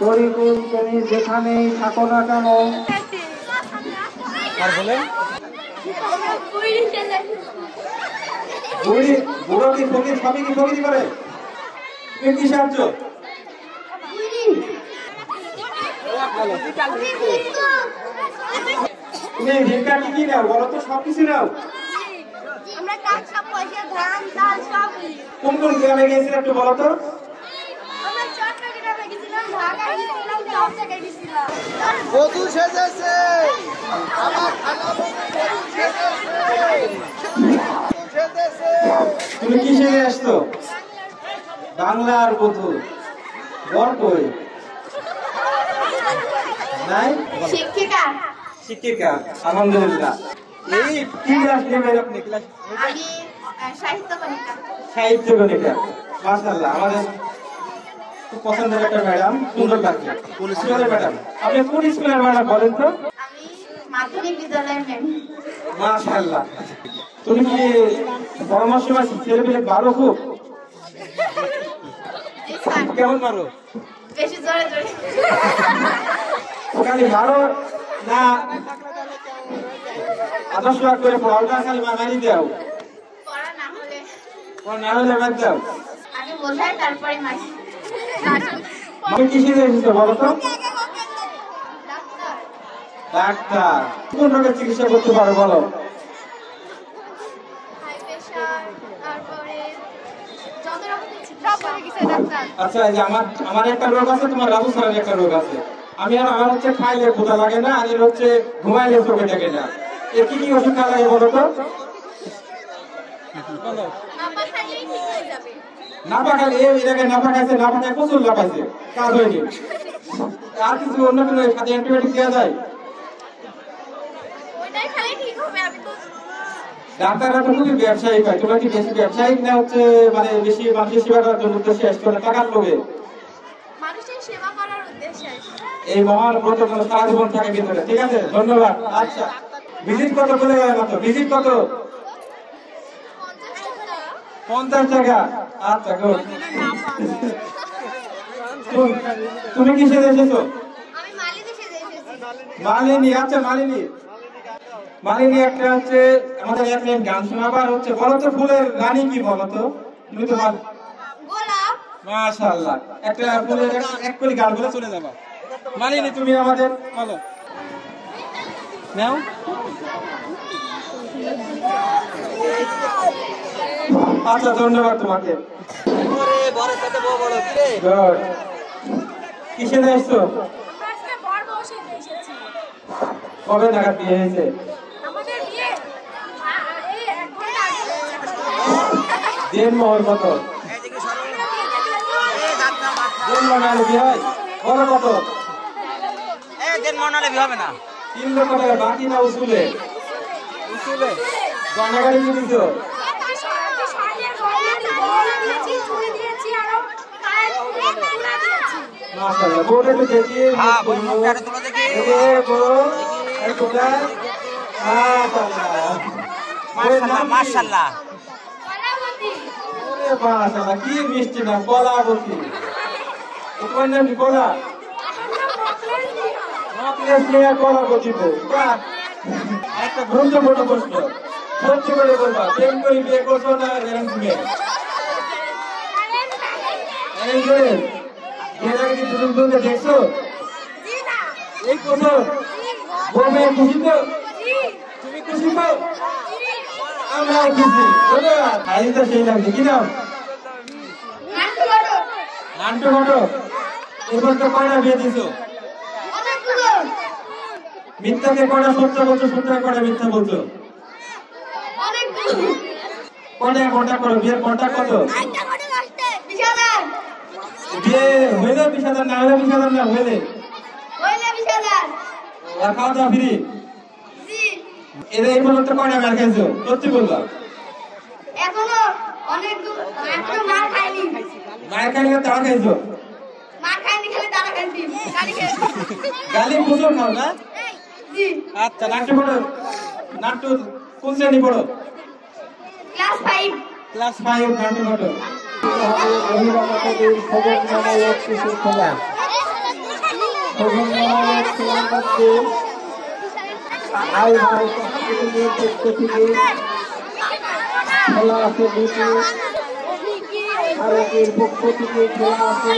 তরিকুল তুমি যেখানেই থাকো না কেন। আর বলেন বুড়ো কি ফকির, সবই কি ফকিরি করে? তুমি কি সাহায্য? তুমি ভিক্ষা কি নাও বলো তো? সব কিছু নাও। কোন কোন গ্রামে গিয়েছিল একটু বলো তো? বধূ সেজেছে আমার তুমি কি সেজে আসছো? বাংলার বধূ। বর কই? নাই? শিক্ষিকা। শিক্ষিকা, আলহামদুলিল্লাহ। এই কি ক্লাস নেবেন আপনি? ক্লাস আমি সাহিত্য কণিকা। সাহিত্য কণিকা, মাশাআল্লাহ। আমাদের খুব পছন্দের একটা ম্যাডাম, সুন্দর লাগছে। কোন স্কুলের ম্যাডাম? আপনি কোন স্কুলের ম্যাডাম বলেন তো? আমি মাধ্যমিক বিদ্যালয়ের ম্যাম। মাশাআল্লাহ। তুমি কি পরামর্শ আছে ছেলেপেলে ভালো খুব? কেমন মারো? বেশি জোরে জোরে। খালি মারো না আদর্শ করে পড়াটা খালি মারি দাও? পড়া না হলে না হলে বাদ দাও। আগে বোঝাই তারপরে মারি। তুমি কি শিখে এসেছো বলো তো? ডাক্তার। ডাক্তার। কোন রোগের চিকিৎসা করতে পারো বলো? হাই প্রেসার, তারপরে যত রকমের চিকিৎসা পড়ে গেছে ডাক্তার। আচ্ছা, এই যে আমার একটা রোগ আছে, তোমার রাজু স্যারের একটা রোগ আছে। আমার হচ্ছে খাইলে ক্ষুধা লাগে না, আর এর হচ্ছে ঘুমাইলে চোখে দেখে না। এর কি কি ওষুধ খাওয়া লাগে বলো তো? নাপা খাইলেই ঠিক হয়ে যাবে। নাপা খাইলে এর আগে নাপা খাইছে, নাপা খাই প্রচুর লাফাইছে, কাজ হয়নি। আর কিছু অন্য কোনো সাথে অ্যান্টিবায়োটিক দেওয়া যায়? ওইটাই খাইলে ঠিক হবে। আমি তো ডাক্তাররা তো খুবই ব্যবসায়িক হয়। তোমরা কি বেশি ব্যবসায়িক না হচ্ছে মানে বেশি মানুষের সেবা করার জন্য উদ্দেশ্যে আসছো না টাকার লোভে? মানুষের সেবা করার উদ্দেশ্যে আসি। এই মহান ব্রত সারা জীবন থাকে ভিতরে। ঠিক আছে, ধন্যবাদ। আচ্ছা, ভিজিট কত বলে গেলেন? তো ভিজিট কত? 50 টাকা। আচ্ছা, গুড। তুমি কি সেজে এসেছো? আমি মালিনী সেজে এসেছি। মালিনী। আচ্ছা, মালিনী একটা হচ্ছে আমাদের এক লাইন গান শোনাবো। আর হচ্ছে বলো তো ফুলের রানী কি বলো তো? তুমি তো গোলাপ। মাশাআল্লাহ, একটা ফুলের এক কলি গান বলে চলে যাবা। মালিনী তুমি আমাদের বলো। নাও। আচ্ছা, ধন্যবাদ তোমাকে। কিসে এসছো? কবে নাগাদ বিয়ে হয়েছে? দেড়মহর কত? দেড়মহর বিয়ে হয়? বড় কত? 3 লক্ষ টাকা। বাকি না উসুলে? গয়নাগাড়ি কি দিছো? মাশাআল্লাহ, বোর্ডে তো দেখি। হ্যাঁ, বড় মুখটা তোলা দেখি। এই বড় এই কোটা। মাশাআল্লাহ, মাশাআল্লাহ। ওরে মাশাআল্লাহ, কি মিষ্টি নাম, কলাবতী। তোমার নাম কি? কলা? নকলেস নিয়ে কলাবতী তো। বাহ, একটা গুরুত্বপূর্ণ প্রশ্ন। সত্যি করে বলবা, প্রেম করে বিয়ে করছো না অ্যারেঞ্জ ম্যারেজ? Arrange marriage. এর আগে কি তুমি দেখছো? এই প্রথম। বউমে খুশি তো? তুমি খুশি তো? আমরাও খুশি। ধন্যবাদ। আইতা সেই লাগছে। কি নাম? নান্টু ঘটক। এবার তো কয়টা বিয়ে দিছো? মিথ্যাকে কয়টা সত্য বলছো? সত্য কয়টা মিথ্যা বলছো? কয়টা কন্টাক্ট করো? বিয়ের কন্টাক্ট কত? বিয়ে হইলে 20,000, না হলে 20,000 না হইলে? আর খাওয়া দাওয়া ফ্রি? এদের এই পর্যন্ত কয়টা মার খাইছো? সত্যি বলবা। এখনো অনেক এখনো মার খাইনি। মায়ের খাইনি তারা খাইছো? মার খাইনি, খেলে তারা খাইছি। গালি প্রচুর খাও না? জি। আচ্ছা, নাট্য পড়ো। নাট্য কোন শ্রেণী পড়ো? ক্লাস 5। ক্লাস 5 নাট্য পড়ো। অভিভাবকদের খবর নামে এক শিশু খোলা অভিনয়ের খেলার মধ্যে আই ভাই সংস্কৃতির পক্ষ থেকে খেলা আছে দুটি, আরকের পক্ষ থেকে খেলা আছে